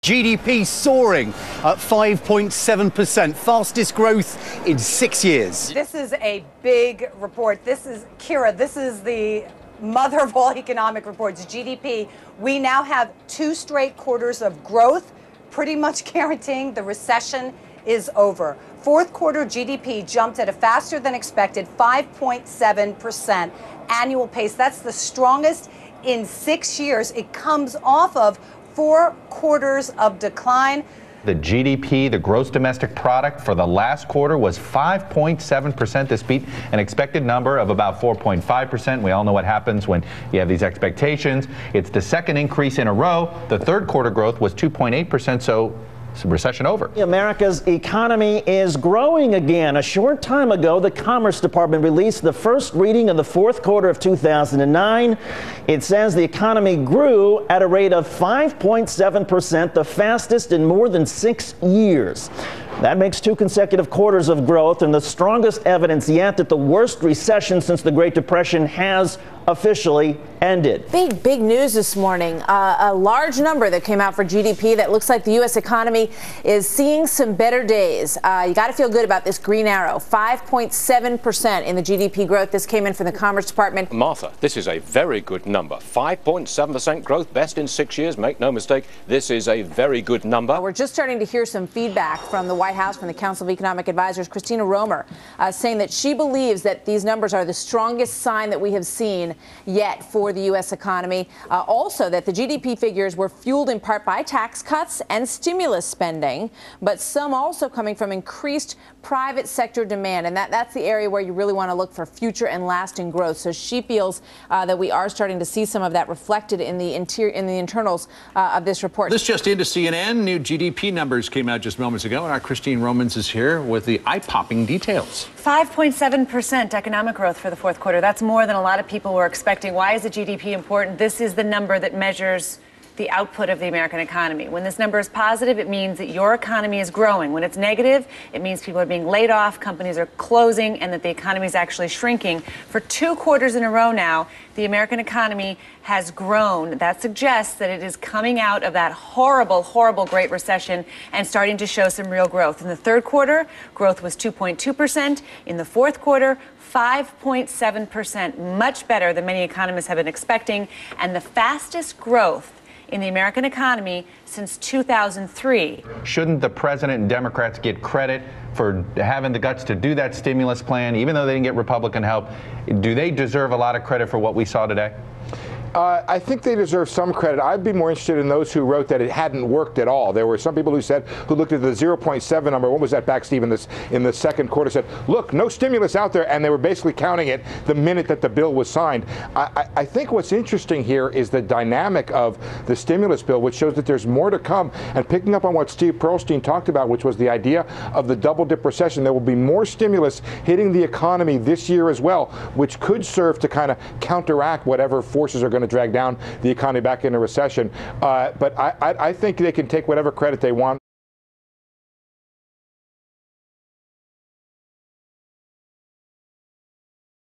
GDP soaring at 5.7%, fastest growth in 6 years. This is a big report. This is, Kira, this is the mother of all economic reports, GDP. We now have 2 straight quarters of growth, pretty much guaranteeing the recession is over. Fourth quarter GDP jumped at a faster than expected 5.7% annual pace. That's the strongest in 6 years. It comes off of 4 quarters of decline. The GDP, the gross domestic product for the last quarter was 5.7%. This beat an expected number of about 4.5%. We all know what happens when you have these expectations. It's the second increase in a row. The third quarter growth was 2.8%, so recession over. America's economy is growing again. A short time ago, the Commerce Department released the first reading of the fourth quarter of 2009. It says the economy grew at a rate of 5.7%, the fastest in more than 6 years. That makes 2 consecutive quarters of growth and the strongest evidence yet that the worst recession since the Great Depression has officially ended. Big news this morning. A large number that came out for GDP that looks like the U.S. economy is seeing some better days. You got to feel good about this green arrow. 5.7% in the GDP growth. This came in from the Commerce Department. Martha, this is a very good number. 5.7% growth, best in 6 years. Make no mistake, this is a very good number. We're just starting to hear some feedback from the White House, from the Council of Economic Advisors, Christina Romer, saying that she believes that these numbers are the strongest sign that we have seen yet for the U.S. economy. Also, that the GDP figures were fueled in part by tax cuts and stimulus spending, but some also coming from increased private sector demand. And that's the area where you really want to look for future and lasting growth. So she feels that we are starting to see some of that reflected in the internals of this report. This just into CNN. New GDP numbers came out just moments ago, and our Christine Romans is here with the eye-popping details. 5.7% economic growth for the fourth quarter. That's more than a lot of people were expecting. Why is the GDP important? This is the number that measures the output of the American economy. When this number is positive, it means that your economy is growing. When it's negative, it means people are being laid off, companies are closing, and that the economy is actually shrinking. For 2 quarters in a row now, the American economy has grown. That suggests that it is coming out of that horrible, horrible Great Recession and starting to show some real growth. In the third quarter, growth was 2.2%. In the fourth quarter, 5.7%, much better than many economists have been expecting, and the fastest growth in the American economy since 2003. Shouldn't the president and Democrats get credit for having the guts to do that stimulus plan, even though they didn't get Republican help? Do they deserve a lot of credit for what we saw today? I think they deserve some credit. I'd be more interested in those who wrote that it hadn't worked at all. There were some people who looked at the 0.7 number. What was that back, Steve, in the second quarter, said, look, no stimulus out there, and they were basically counting it the minute that the bill was signed. I think what's interesting here is the dynamic of the stimulus bill, which shows that there's more to come. And picking up on what Steve Pearlstein talked about, which was the idea of the double-dip recession, there will be more stimulus hitting the economy this year as well, which could serve to kind of counteract whatever forces are going to drag down the economy back into recession. But I think they can take whatever credit they want.